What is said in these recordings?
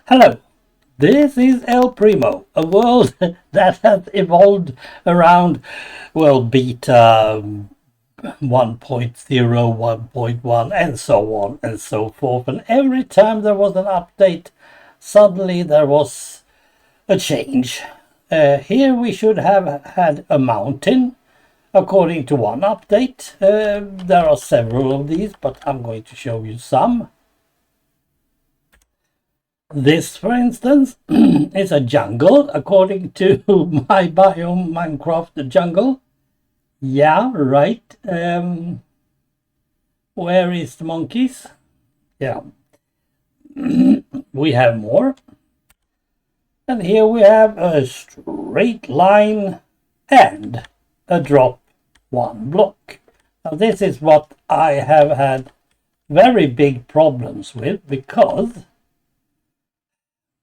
Hello, this is El Primo, a world that has evolved around, well, beta 1.0, 1.1, and so on and so forth. And every time there was an update, suddenly there was a change. Here we should have had a mountain, according to one update. There are several of these, but I'm going to show you some. This, for instance, is a jungle, according to my biome Minecraft jungle. Yeah, right. Where is the monkeys? Yeah. We have more. And here we have a straight line and a drop one block. Now this is what I have had very big problems with, because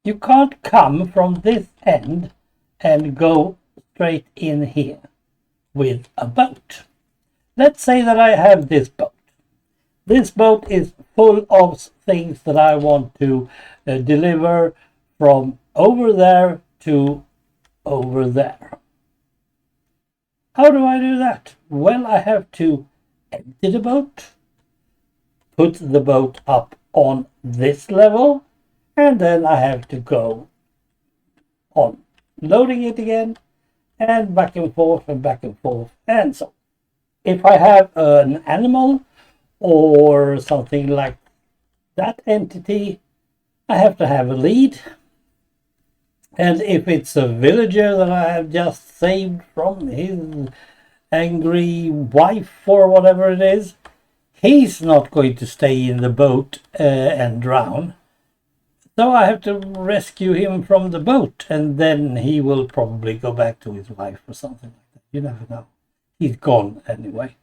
you can't come from this end and go straight in here with a boat. Let's say that I have this boat. This boat is full of things that I want to deliver from over there to over there. How do I do that? Well, I have to empty the boat, put the boat up on this level, and then I have to go on loading it again, and back and forth and back and forth. And so if I have an animal or something like that entity, I have to have a lead. And if it's a villager that I have just saved from his angry wife or whatever it is, he's not going to stay in the boat and drown. So I have to rescue him from the boat, and then he will probably go back to his wife or something like that. You never know. He's gone anyway.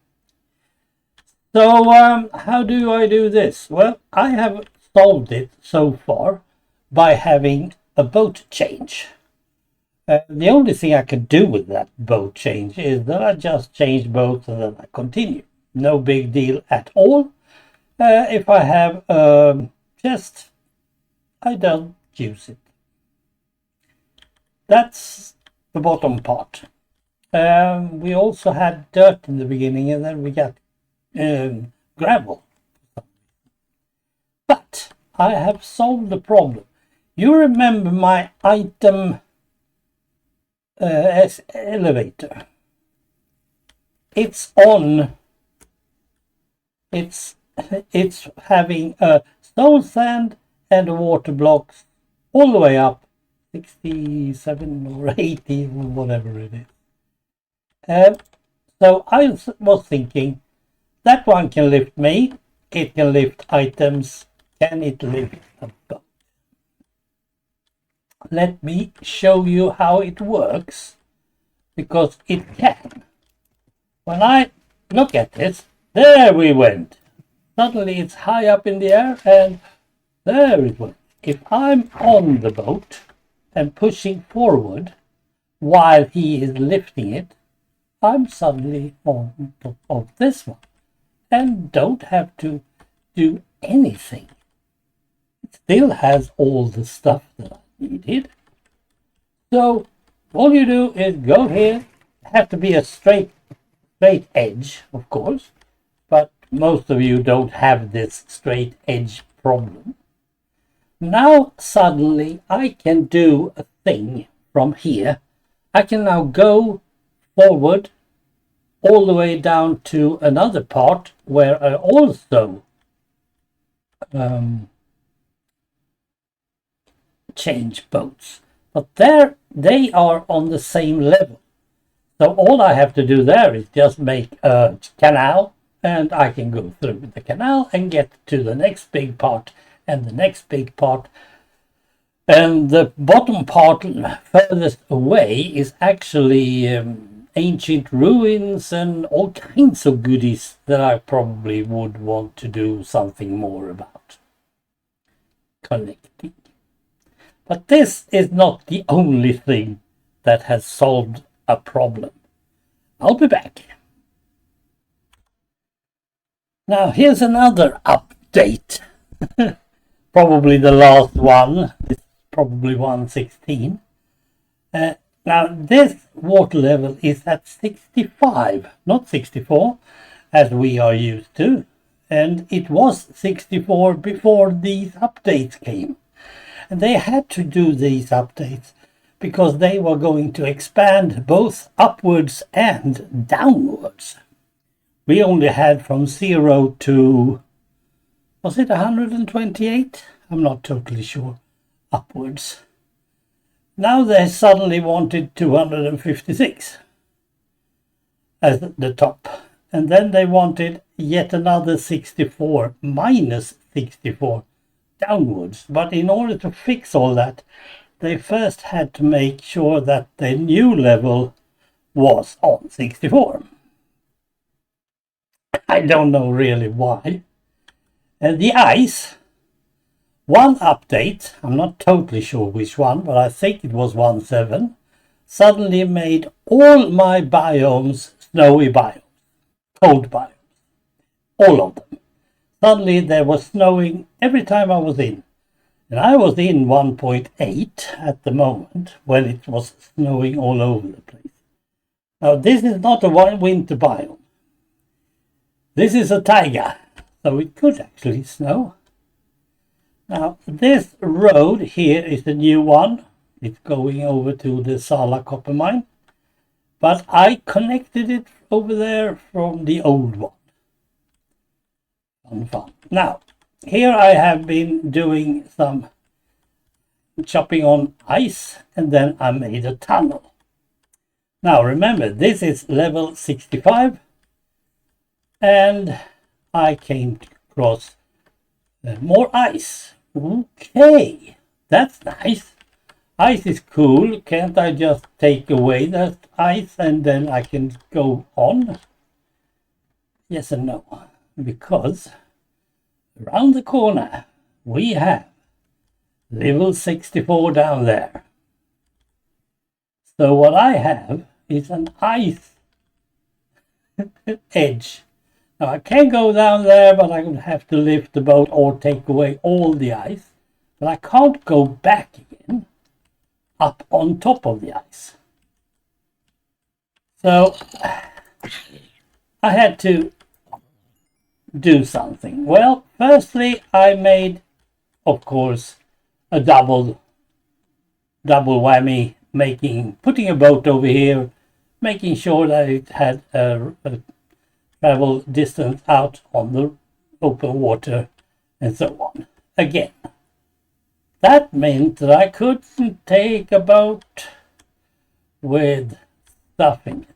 So how do I do this? Well, I have solved it so far by having a boat change. The only thing I can do with that boat change is that I just change boats and then I continue. No big deal at all. If I have just I don't use it. That's the bottom part. We also had dirt in the beginning, and then we got gravel. But I have solved the problem. You remember my item elevator? It's on. It's having a stone sand and the water blocks all the way up 67 or 80 or whatever it is. So I was thinking that one can lift me, it can lift items. Can it lift a boat? Let me show you how it works, because it can. When I look at this, there we went. Suddenly it's high up in the air, and there it was. If I'm on the boat and pushing forward while he is lifting it, I'm suddenly on top of this one and don't have to do anything. It still has all the stuff that I needed. So all you do is go here. Have to be a straight edge, of course, but most of you don't have this straight edge problem. Now suddenly I can do a thing from here. I can now go forward all the way down to another part where I also change boats. But there they are on the same level. So all I have to do there is just make a canal, and I can go through the canal and get to the next big part and the next big part. And the bottom part furthest away is actually ancient ruins and all kinds of goodies that I probably would want to do something more about collecting. But this is not the only thing that has solved a problem. I'll be back. Now here's another update. Probably the last one. It's probably 116. Now this water level is at 65, not 64, as we are used to. And it was 64 before these updates came. And they had to do these updates because they were going to expand both upwards and downwards. We only had from 0 to, was it 128? I'm not totally sure, upwards. Now they suddenly wanted 256 as the top. And then they wanted yet another 64 minus 64 downwards. But in order to fix all that, they first had to make sure that the new level was on 64. I don't know really why. And the ice, one update, I'm not totally sure which one, but I think it was 1.7, suddenly made all my biomes snowy biomes, cold biomes, all of them. Suddenly there was snowing every time I was in. And I was in 1.8 at the moment when it was snowing all over the place. Now this is not a winter biome. This is a taiga, so it could actually snow. Now this road here is the new one. It's going over to the Sala copper mine. But I connected it over there from the old one. Fun. Now, here I have been doing some chopping on ice, and then I made a tunnel. Now remember, this is level 65, and I came across more ice. Okay, that's nice. Ice is cool. Can't I just take away that ice and then I can go on? Yes and no, because around the corner we have level 64 down there. So what I have is an ice edge. Now I can go down there, but I would have to lift the boat or take away all the ice. But I can't go back again up on top of the ice. So I had to do something. Well, firstly I made, of course, a double whammy, putting a boat over here, making sure that it had a travel distance out on the open water, and so on. Again, that meant that I couldn't take a boat with stuff in it.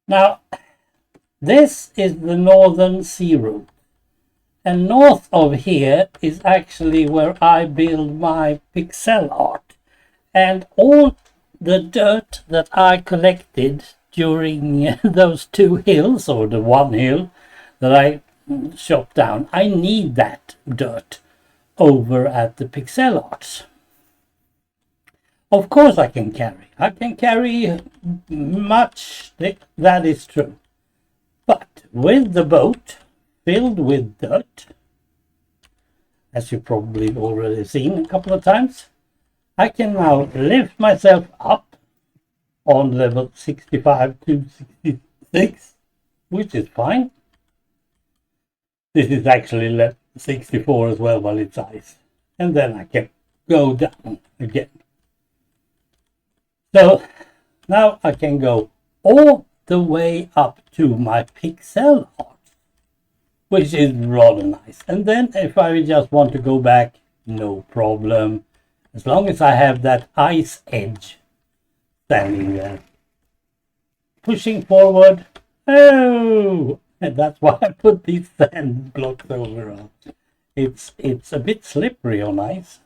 Now, this is the northern sea route. And north of here is actually where I build my pixel art. And all the dirt that I collected during those two hills, or the one hill that I chopped down, I need that dirt over at the pixel arts. Of course I can carry much, that is true. But with the boat filled with dirt, as you've probably already seen a couple of times, I can now lift myself up on level 65 to 66, which is fine. This is actually level 64 as well while it's ice. And then I can go down again. So now I can go all the way up to my pixel art, which is rather nice. And then if I just want to go back, no problem. As long as I have that ice edge standing there. Pushing forward. Oh! And that's why I put these sand blocks over. It's a bit slippery on ice.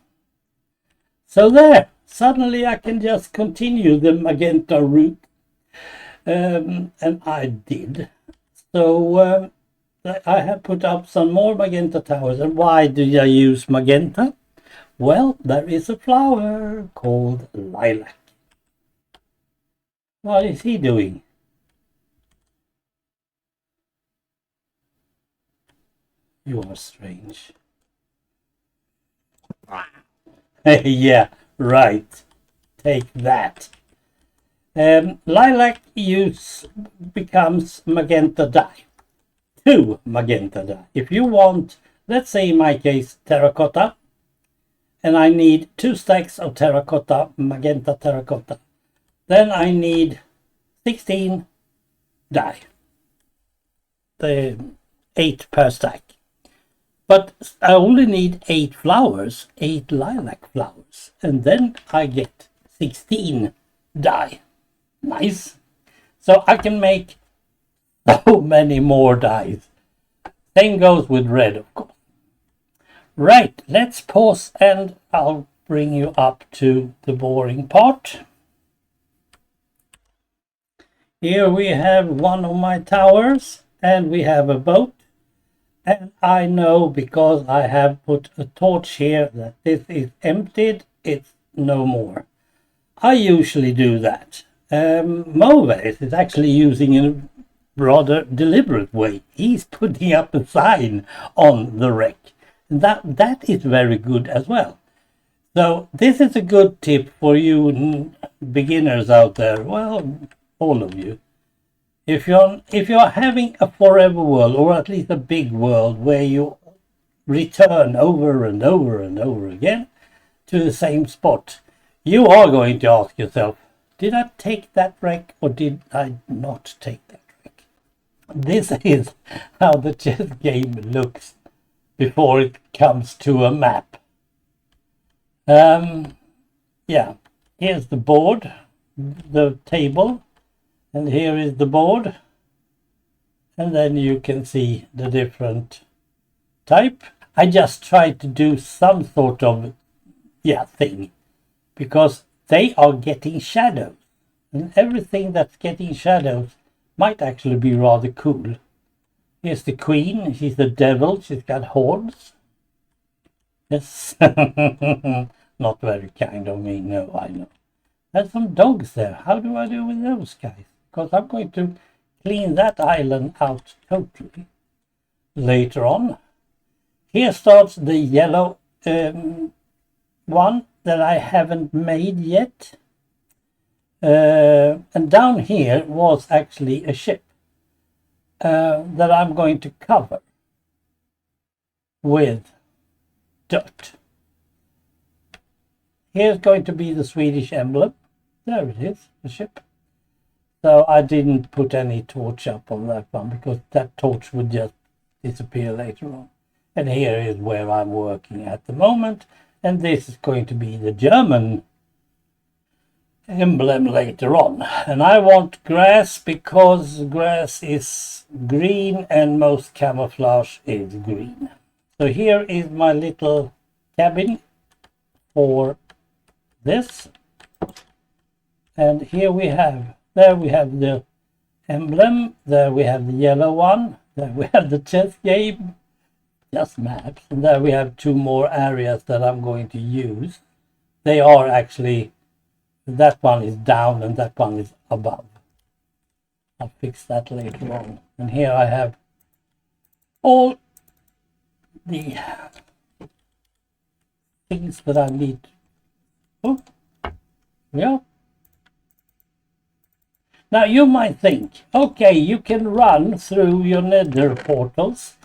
So there. Suddenly I can just continue the magenta route. And I did. So I have put up some more magenta towers. And why do I use magenta? Well, there is a flower called lilac. What is he doing? You are strange. Yeah, right. Take that. Lilac use becomes magenta dye. 2 magenta dye. If you want, let's say in my case, terracotta, and I need 2 stacks of terracotta, magenta terracotta, then I need 16 dye. The 8 per stack. But I only need 8 flowers, 8 lilac flowers, and then I get 16 dye. Nice. So I can make so many more dyes. Same goes with red, of course. Right, let's pause and I'll bring you up to the boring part. Here we have one of my towers and we have a boat. And I know because I have put a torch here that this is emptied, it's no more. I usually do that. Mauvais is actually using a rather deliberate way. He's putting up a sign on the wreck. That is very good as well. So this is a good tip for you beginners out there. Well, all of you. If you're having a forever world, or at least a big world, where you return over and over and over again to the same spot, you are going to ask yourself, did I take that wreck or did I not take that wreck? This is how the chess game looks before it comes to a map. Yeah, here's the board, the table. And here is the board, and then you can see the different type. I just tried to do some sort of thing, because they are getting shadows, and everything that's getting shadows might actually be rather cool. Here's the queen, she's the devil, she's got horns. Yes, not very kind of me, no, I know. There's some dogs there. How do I do with those guys? Because I'm going to clean that island out totally later on. Here starts the yellow one that I haven't made yet. And down here was actually a ship that I'm going to cover with dirt. Here's going to be the Swedish emblem. There it is, the ship. So I didn't put any torch up on that one because that torch would just disappear later on. And here is where I'm working at the moment. And this is going to be the German emblem later on. And I want grass because grass is green and most camouflage is green. So here is my little cabin for this. And here we have, there we have the emblem, there we have the yellow one, there we have the chess game, just maps, and there we have 2 more areas that I'm going to use. They are actually, that one is down and that one is above. I'll fix that later on. And here I have all the things that I need. Oh, yeah. Now you might think, okay, you can run through your nether portals,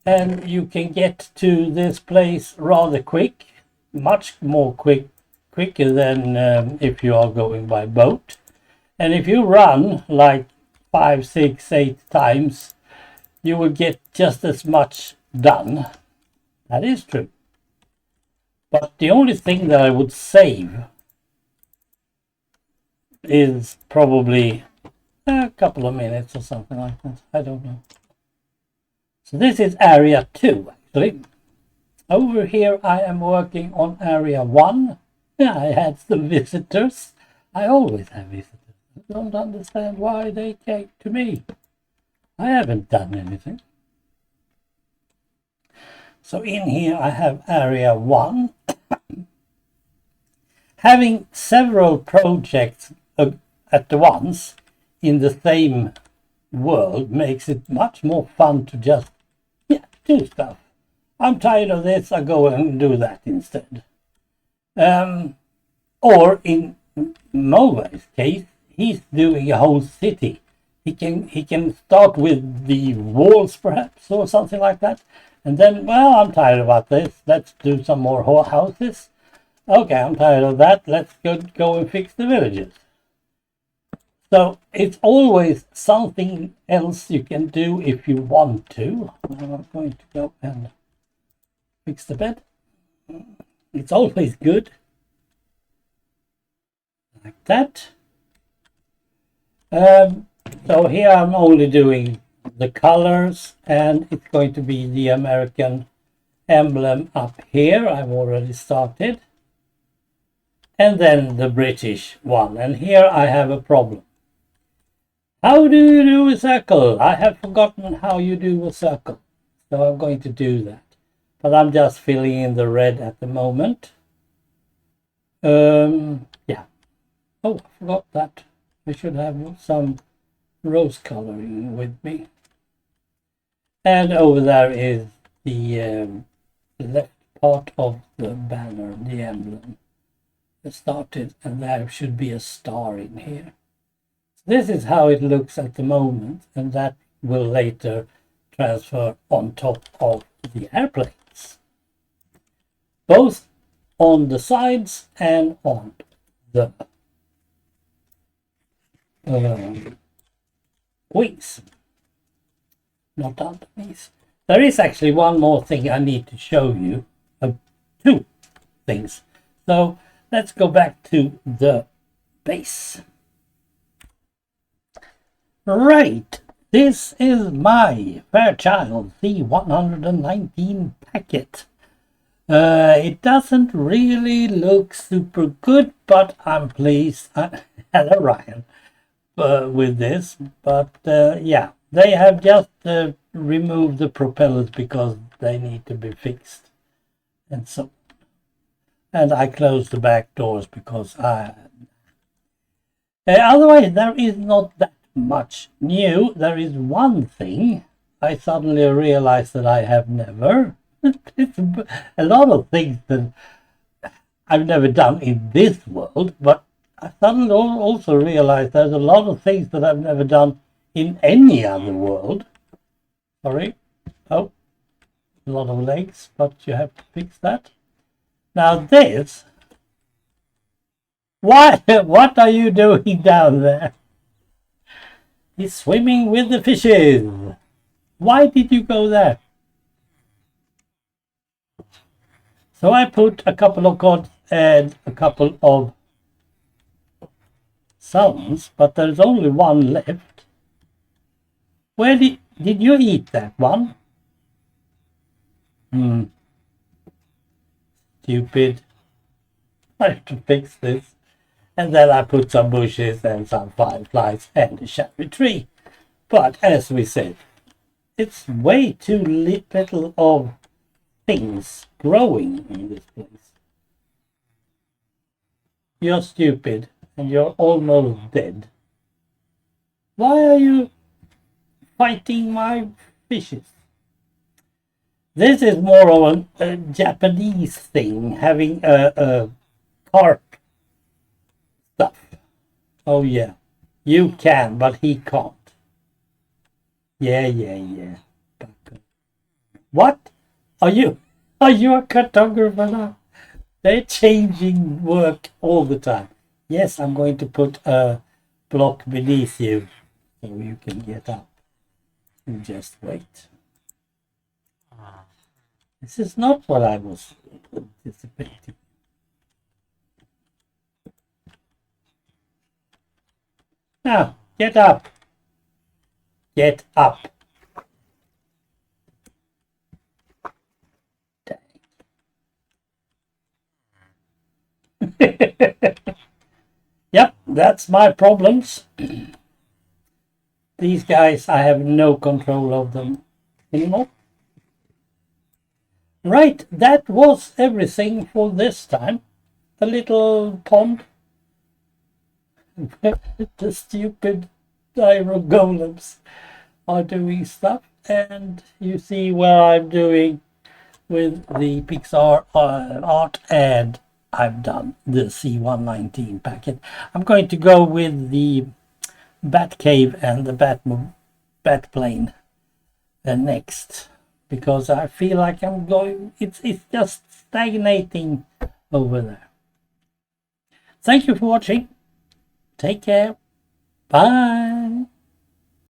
and you can get to this place rather quick, much more quicker than if you are going by boat. And if you run like 5, 6, 8 times, you will get just as much done. That is true. But the only thing that I would save is probably a couple of minutes or something like that. I don't know. So this is area 2 actually. Over here I am working on area 1. Yeah, I had some visitors. I always have visitors. I don't understand why they came to me. I haven't done anything. So in here I have area 1. Having several projects at once in the same world makes it much more fun to just do stuff. I'm tired of this, I go and do that instead. Or in Mauvais' case, he's doing a whole city. He can start with the walls perhaps or something like that, and then, well, I'm tired about this. Let's do some more houses. Okay, I'm tired of that. Let's go and fix the villages. So it's always something else you can do if you want to. I'm going to go and fix the bed. It's always good. Like that. So here I'm only doing the colors, and it's going to be the American emblem up here. I've already started. And then the British one. And here I have a problem. How do you do a circle? I have forgotten how you do a circle. So I'm going to do that. But I'm just filling in the red at the moment. Yeah. Oh, I forgot that. I should have some rose coloring with me. And over there is the left part of the banner, the emblem. It started, and there should be a star in here. This is how it looks at the moment, and that will later transfer on top of the airplanes, both on the sides and on the wings, not underneath. There is actually one more thing I need to show you, two things. So let's go back to the base. Right, this is my Fairchild C119 packet. It doesn't really look super good, but I'm pleased. Hello, Ryan, with this. But yeah, they have just removed the propellers because they need to be fixed, and so. And I closed the back doors because otherwise there is not that much new. There is one thing I suddenly realized that I have never. It's a lot of things that I've never done in this world, but I suddenly also realized there's a lot of things that I've never done in any other world. Sorry. Oh, a lot of legs, but you have to fix that. Now this, what are you doing down there? He's swimming with the fishes. Why did you go there? So I put a couple of gods and a couple of suns, but there's only one left. Where did you eat that one? Stupid. I have to fix this. And then I put some bushes and some fireflies and a cherry tree. But as we said, it's way too little of things growing in this place. You're stupid and you're almost dead. Why are you fighting my fishes? This is more of a Japanese thing, having a carp stuff. Oh yeah, you can, but he can't. Yeah. What? Are you a cartographer now? They're changing work all the time. Yes, I'm going to put a block beneath you so you can get up. You just wait. This is not what I was anticipating. Now, get up. Get up. Yep, that's my problems. These guys, I have no control of them anymore. Right, that was everything for this time. The little pond. The stupid iron golems are doing stuff, and you see where I'm doing with the Pixar art, and I've done the C119 packet. I'm going to go with the Bat Cave and the Bat Plane next, because I feel like I'm going, it's just stagnating over there. Thank you for watching. Take care. Bye.